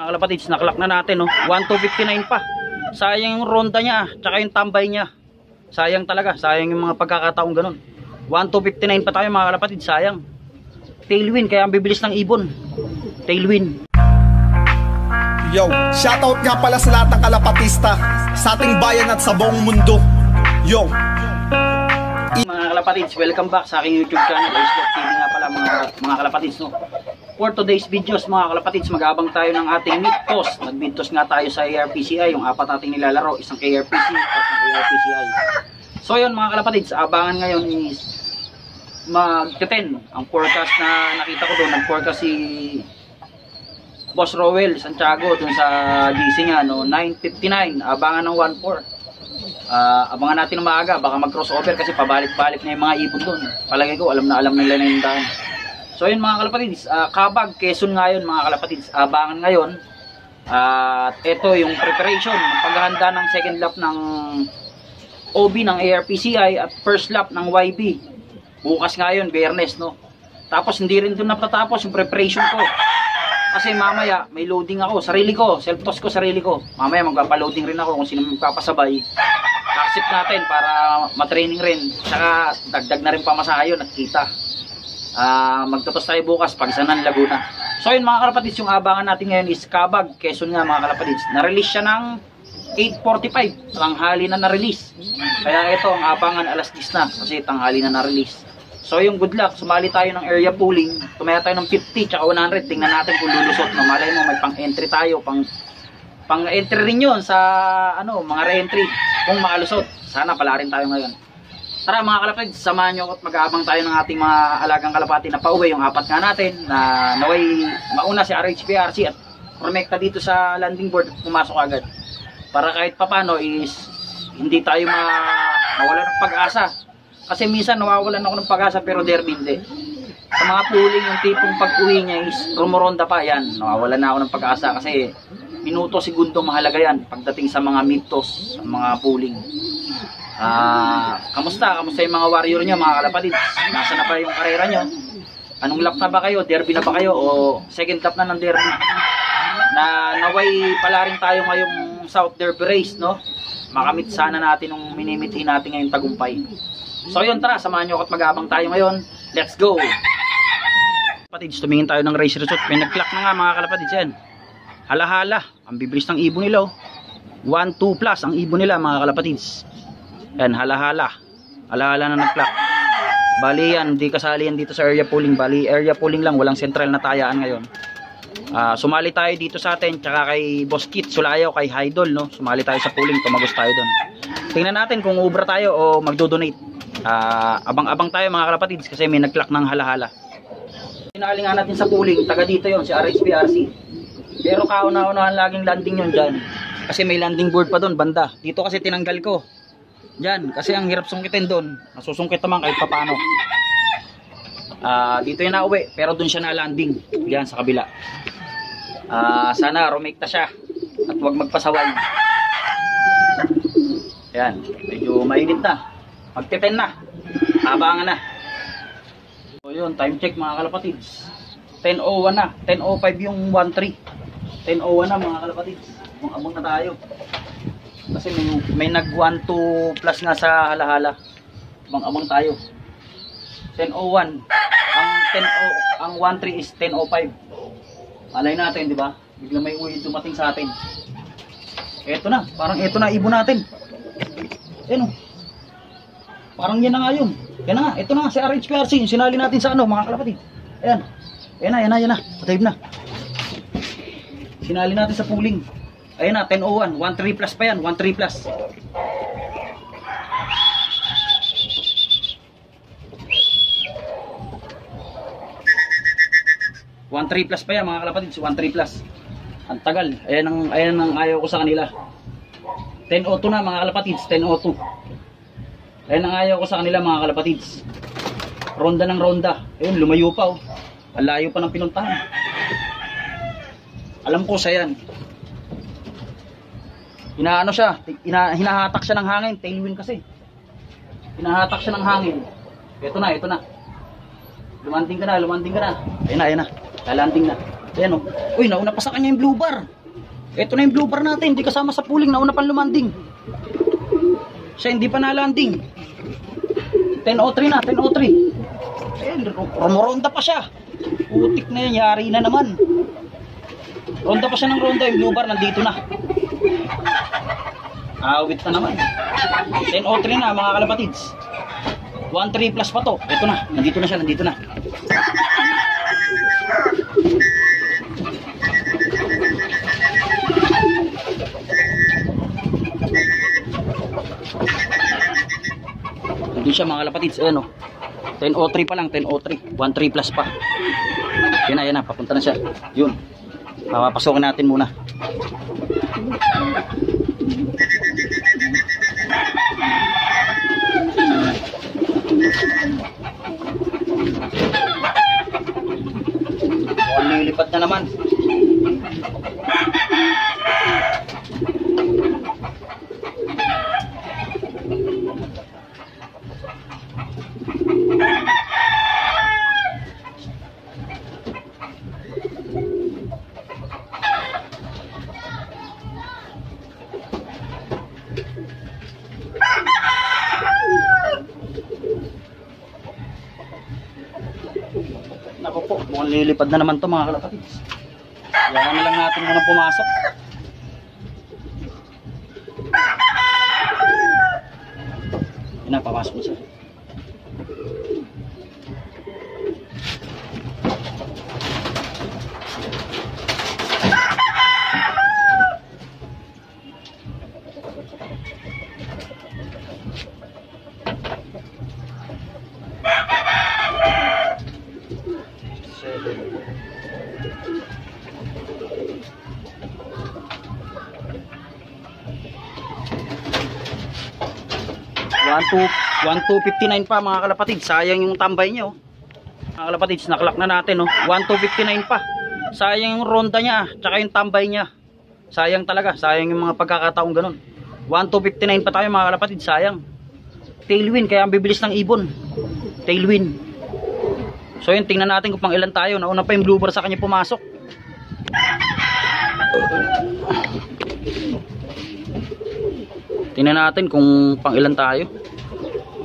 Mga kalapatids, naklak na natin, no? 1259 pa. Sayang yung ronda niya, tsaka yung tambay niya. Sayang talaga, sayang yung mga pagkakataong ganun. 1259 pa tayo mga kalapatids, sayang. Tailwind, kaya ang bibilis ng ibon. Tailwind. Yo, shoutout nga pala sa lahat ng kalapatista sa ating bayan at sa buong mundo. Yo. Mga kalapatids, welcome back sa aking YouTube channel, Islog TV nga pala mga kalapatids, no? For today's videos mga kalapatids, mag-aabang tayo ng ating mid-toss. Nag-mid-toss nga tayo sa ARPCI, yung apat nating nilalaro, isang ARPC at isang ARPCI. So yun mga kalapatids, abangan ngayon is mag-10. Ang forecast na nakita ko doon, nag-forecast si Boss Rowell Santiago dun sa GC nga, no? 9:59, abangan ng 1-4. Abangan natin ng maaga, baka mag-crossover kasi pabalik-balik na yung mga ibon doon. Palagay ko, alam nila na yung daan. So yun mga kalapatids, Kabag, Quezon ngayon mga kalapatids, abangan ngayon. At ito yung preparation, paghahanda ng second lap ng OB ng ARPCI at first lap ng YB. Bukas ngayon, Biyernes, no? Tapos hindi rin doon natatapos yung preparation ko. Kasi mamaya may loading ako, sarili ko, self-toss ko, sarili ko. Mamaya magpapa-loading rin ako kung sino magpapasabay. Accept natin para matraining rin. Saka dagdag na rin pamasahe yun at kita. Magtutos tayo bukas Pagsanan, Laguna. So yun mga kalapatids, yung abangan natin ngayon is Kabag, Quezon nga mga kalapatids. Na-release siya ng 8:45, tanghali na na-release. Kaya ito ang abangan alas 10 na kasi tanghali na na-release. So yung good luck, sumali tayo ng area pooling. Tumaya tayo ng 50 tsaka 100. Tingnan natin kung lulusot. Malay mo may pang-entry tayo, pang-entry rin yun sa mga re-entry kung makalusot. Sana pala rin tayo ngayon. Tara mga kalapatids, samahan nyo at mag-aabang tayo ng ating mga alagang kalapati na pauwi. Yung apat nga natin na naway mauna si RHPRC at connecta dito sa landing board at pumasok agad. Para kahit papano is hindi tayo mawala ng pag-asa. Kasi minsan nawawalan ako ng pag-asa pero derby hindi. Sa mga pooling yung tipong pag-uwi niya is rumoronda pa yan. Nawawalan na ako ng pag-asa kasi minuto, segundo mahalaga yan pagdating sa mga mid-toss, sa mga pooling. Kamusta yung mga warrior nyo mga kalapatids? Nasa na pa yung karera nyo? Anong lap na ba kayo? Derby na ba kayo? O second lap na ng derby? Na naway pala rin tayo ngayong South Derby Race, no? Makamit sana natin yung minimiti natin ngayong tagumpay. So yun, tara, samahan nyo at mag-aabang tayo ngayon. Let's go! Kalapatids, tumingin tayo ng race result. May nag-clock na nga mga kalapatids yan. Hala-hala, ang bibilis ng ibon nila, oh. 1-2 plus ang ibon nila mga kalapatids. Yan, hala-hala. Hala-hala na nag-clock. Bali yan, di kasali yan dito sa area pooling. Bali, area pooling lang, walang central na tayaan ngayon. Sumali tayo dito sa atin, tsaka kay Boss Kit Sulayaw, kay Haidol, no? Sumali tayo sa pooling, tumagos tayo doon. Tingnan natin kung ubra tayo o magdo-donate. Abang-abang tayo mga kalapatids kasi may nag-clock ng hala-hala. Sinali nga natin sa pooling, taga dito yon si RHPRC. Pero kauna-unahan laging landing yun dyan. Kasi may landing board pa doon, banda. Dito kasi tinanggal ko. Dyan, kasi ang hirap sungkitin doon. Nasusungkit naman kahit papano. Dito yung nauwi, pero doon siya na landing. Diyan sa kabila. Sana rumekta siya. At huwag magpasaway. Yan, medyo mainit na. Magte-10 na. Abangan na. So yun, time check mga kalapatids. 10:01 na. 10:05 yung 1-3. 10:01 na mga kalapatids. Abang na tayo. Kasi may nag 1-2 plus nga sa hala-hala. Abang tayo. 10:01. Ang 1-3 is 10:05. Malay natin, di ba? Biglang may uwi dumating sa atin. Eto na, parang eto na ibon natin. Ano? Parang yan na nga yun. Yan na nga, eto na nga si RHPRC. Yung sinali natin sa mga kalapatid. Ayan. Ayan na. Patayib na. Sinali natin sa pooling. Ayan na, 10:01. 1-3 plus pa yan. 1-3 plus. +1-3 plus pa yan mga kalapatids. 1-3 plus. Ang tagal. Ayan ang ayaw ko sa kanila. 10:02 na mga kalapatids. 10:02. Ayan ang ayaw ko sa kanila mga kalapatids. Ronda ng ronda. Ayun, lumayo pa, oh. Ang layo pa ng pinuntahan. Alam ko sa yan. Inaano siya, hinahatak siya ng hangin, tailwind kasi. Hinahatak siya ng hangin. Ito na. Lumanding ka na. Ayun na. Lalanding na. Ayan o. Uy, nauna pa sa kanya yung blue bar. Ito na yung blue bar natin. Hindi kasama sa pooling. Nauna pa lumanding. Siya hindi pa nalanding. 10.03 na. 10.03. Ayan, rumoronda pa siya. Putik na yan. Yari na naman. Ronda pa siya ng ronda. Yung blue bar nandito na. Awit na naman. 10.03 na mga kalapatids. 1.3 plus pa to. Ito na. Nandito na siya. Nandito na. Hindi siya mga kalapatids. Ayan o. 10.03 pa lang. 10.03. 1.3 plus pa. Yan na. Papunta na siya. Yun. Papapasokin natin muna. Lilipat na naman. Naku po, mukhang lilipad na naman to mga kalapatids. Kaya na lang natin muna pumasok. Yan na, papasok na siya. One 259 pa mga kalapatids. Sayang yung tambay niya oh. Mga kalapatids, nakalak na natin oh. 1259 pa. Sayang yung ronda niya, tsaka yung tambay niya. Sayang talaga, sayang yung mga pagkakataong ganun. 1259 pa tayo mga kalapatids, sayang. Tailwind, kaya ang bibilis ng ibon. Tailwind. So yun, tingnan natin kung pang ilan tayo. Nauna pa yung blue bar sa kanya pumasok. Tingnan natin kung pang ilan tayo.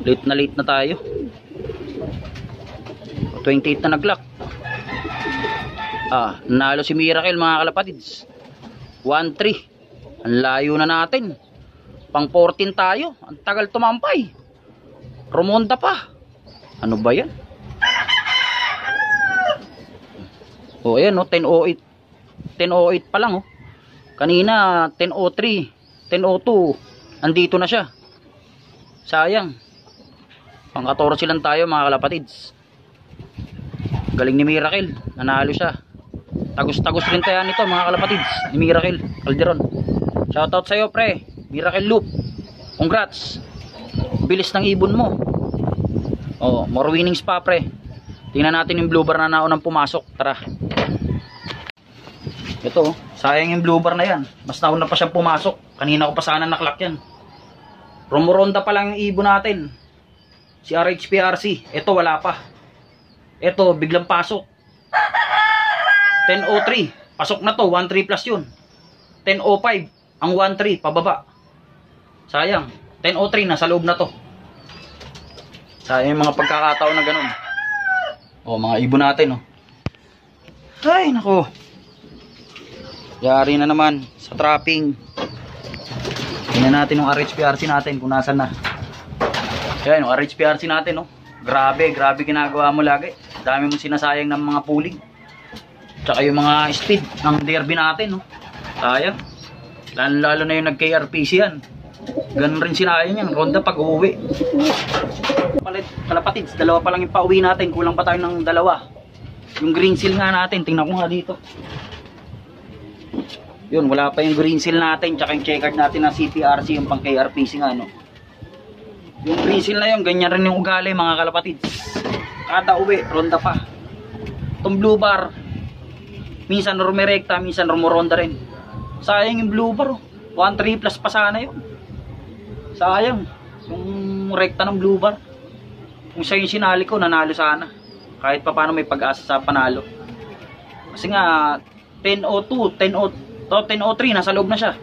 Late na tayo. 28 na naglock. Nalo si Miracle mga kalapatids. 1-3. Ang layo na natin. Pang 14 tayo. Ang tagal tumampay. Rumonda pa. Ano ba yan? O ayan o, 10.08. 10.08 pa lang o. Kanina 10.03, 10.02. Andito na siya. Sayang. Pang 14 lang tayo mga kalapatids. Galing ni Miracle. Nanalo siya. Tagos-tagos rin tayo nito mga kalapatids. Ni Miracle Calderon. Shoutout sa'yo pre. Miracle Loop. Congrats. Bilis ng ibon mo. Oh, more winnings pa pre. Tingnan natin yung blue bar na naunang pumasok. Tara. Ito, sayang yung blue bar na yan. Mas nauna pa siyang pumasok. Kanina ko pa sana naklak yan. Rumoronda pa lang yung ibon natin. Si RHPRC. Ito wala pa. Ito biglang pasok. 10.03. Pasok na to. 1.3 plus yun. 10.05. Ang 1.3 pababa. Sayang. 10.03 nasa loob na to. Sayang yung mga pagkakataon na ganun. O mga ibon natin. Ay nako. Yari na naman sa trapping. Tingnan natin yung RHPRC natin kung nasan na. Ayan yung RHPRC natin Grabe ginagawa mo lagi. Dami mong sinasayang ng mga pooling. Tsaka yung mga speed ng derby natin Sayang. Lalo na yung nag-KRPC yan. Ganun rin sinayang yan. Ronda pag uuwi. Kalapatids, dalawa pa lang yung pauwi natin. Kulang pa tayo ng dalawa. Yung green seal nga natin. Tingnan ko nga dito. Yun, wala pa yung green seal natin. Tsaka yung checkered natin ng CPRC. Yung pang KRPC nga Yung green seal na yun, ganyan rin yung ugali mga kalapatids. Kada uwi, ronda pa. Itong blue bar, minsan rumirekta, minsan rumoronda rin. Sayang yung blue bar 1.3 plus pa sana yun. Sayang yung rekta ng blue bar. Kung siya yung sinali ko, nanalo sana. Kahit pa paano may pag-asa sa panalo. Kasi nga 10.02, 10.03 nasa loob na siya.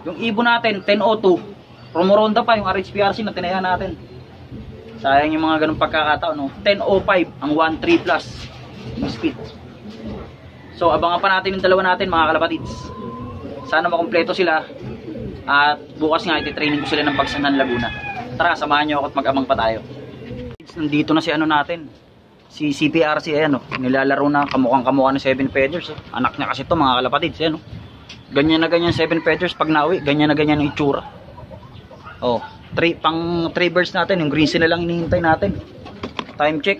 Yung ibon natin 10.02, rumoronda pa yung RHPRC na tinayahan natin. Sayang yung mga ganung pagkakataon, no? 10.05 ang 1.3 plus yung speed. So abangan pa natin yung dalawa natin mga kalapatids. Sana makumpleto sila. At bukas nga iti-training ko sila ng Pagsanhan Laguna. Tara, samahan nyo ako at mag-abang pa tayo. Nandito na si ano natin, si CPRC, ayan o. Nilalaro na, kamukhang-kamukha ng 7 feathers. Anak niya kasi to mga kalapatids, ayan o. Ganyan na ganyan 7 feathers pag nauwi, ganyan na ganyan ang itsura. Oh, pang 3 birds natin, yung green seal na lang hinihintay natin. Time check.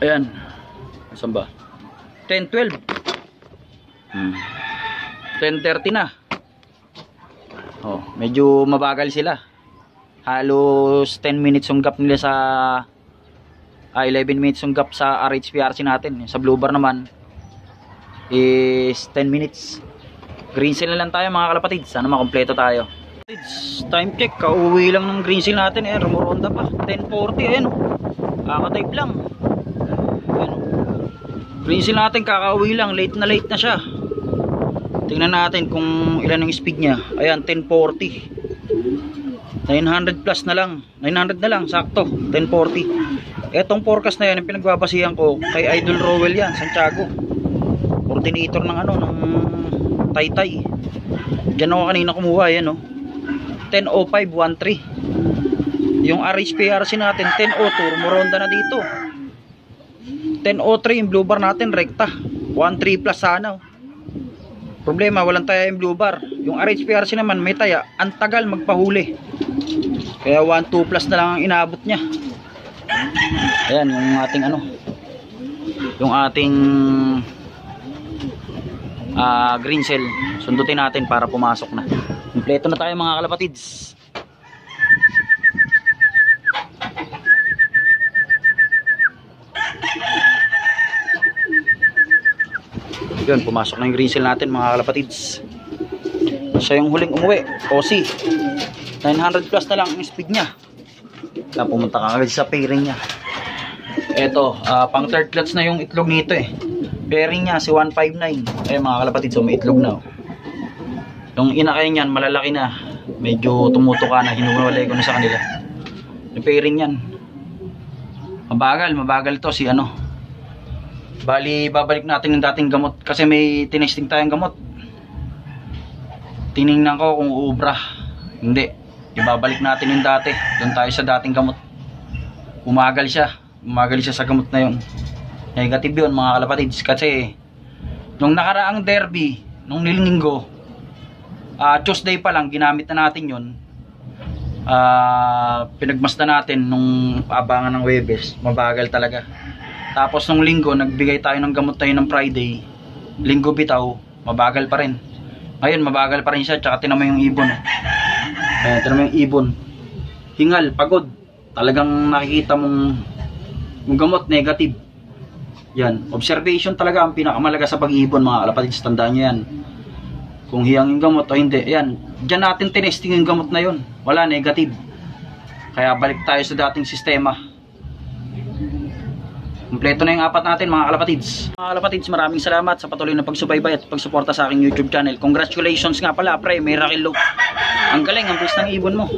Ayan. Saan ba? 10:12. 10:30 na. Oh, medyo mabagal sila. Halos 10 minutes yung gap nila sa 11 minutes yung gap sa RHPRC natin. Sa blue bar naman is 10 minutes. Green seal na lang tayo mga kalapatids. Sana makompleto tayo. Time check, kauwi lang ng green seal natin. Eh, rumuronda pa. 10:40, ayan. Kakatype lang. Ayan. Green seal natin, kakauwi lang. Late na siya. Tingnan natin kung ilan ang speed niya. Ayan, 10:40. 900 plus na lang. 900 na lang, sakto. 10:40. Etong forecast na yan, yung pinagbabasihan ko kay Idol Rowell yan, Santiago. Coordinator ng ano, ng Taytay. Diyan ako kanina kumuha, yan oh. 10:05, 13. Yung RHPRC natin, 10:02, rumoronda na dito. 10:03 yung blue bar natin, rekta. 13 plus sana oh. Problema, walang taya yung blue bar. Yung RHPRC naman may taya, ang tagal magpahuli. Kaya 1-2 plus na lang ang inaabot niya. Ayan yung ating ano, yung ating green cell. Sundutin natin para pumasok na. Kompleto na tayo mga kalapatids. Yun, pumasok na yung green cell natin mga kalapatids. Siya yung huling umuwi, OC. 900 plus na lang ang speed niya. Kaya pumunta ka agad sa pairing niya. Eto, pang third clutch na yung itlog nito eh. Pairing niya si 159. Eh mga kalapatids, so may itlog na oh. Yung inakay niyan malalaki na. Medyo tumutuka na, hinuwalay ko na sa kanila. Yung pairing niyan mabagal to si ano. Bali, babalik natin yung dating gamot kasi may tinesting tayong gamot. Tiningnan ko kung uubra. Hindi. Ibabalik natin yung dati. Doon tayo sa dating gamot. Umagal siya. Umagal siya sa gamot na yun. Negative yun mga kalapatids. Kasi nung nakaraang derby, nung nilinggo, Tuesday pa lang, ginamit na natin yun. Pinagmasdan natin nung abangan ng Webes. Mabagal talaga. Tapos nung linggo, nagbigay tayo ng gamot tayo ng Friday. Linggo bitaw, mabagal pa rin. Ngayon, mabagal pa rin siya. Tsaka tinama yung ibon. Ayan, tinama yung ibon. Hingal, pagod. Talagang nakikita mong yung gamot, negative. Yan, observation talaga ang pinakamalaga sa pag-ibon mga kalapatids. Tandaan nyo yan. Kung hiyang yung gamot o hindi. Ayan, dyan natin tinesting yung gamot na yun. Wala, negative. Kaya balik tayo sa dating sistema. Kompleto na yung apat natin mga kalapatids. Mga kalapatids, maraming salamat sa patuloy na pagsubaybay at pagsuporta sa aking YouTube channel. Congratulations nga pala pre, Miracle Loop. Ang galing, ang bilis ng ibon mo.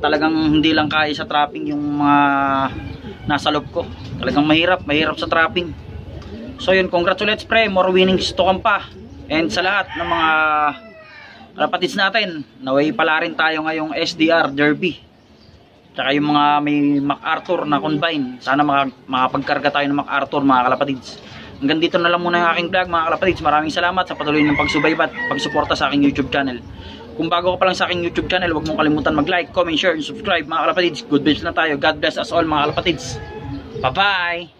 Talagang hindi lang kaya sa trapping yung mga nasa loob ko. Talagang mahirap sa trapping. So yun, congratulations pre, more winnings to come pa. And sa lahat ng mga kalapatids natin, naway pala rin tayo ngayong SDR Derby. Tsaka yung mga may MacArthur na combine. Sana makapagkarga tayo ng MacArthur mga kalapatids. Hanggang dito na lang muna yung aking vlog mga kalapatids. Maraming salamat sa patuloy ng pagsubaybay at pagsuporta sa aking YouTube channel. Kung bago ka pa lang sa aking YouTube channel, huwag mong kalimutan mag-like, comment, share, and subscribe mga kalapatids. Good vibes na tayo. God bless us all mga kalapatids. Bye bye!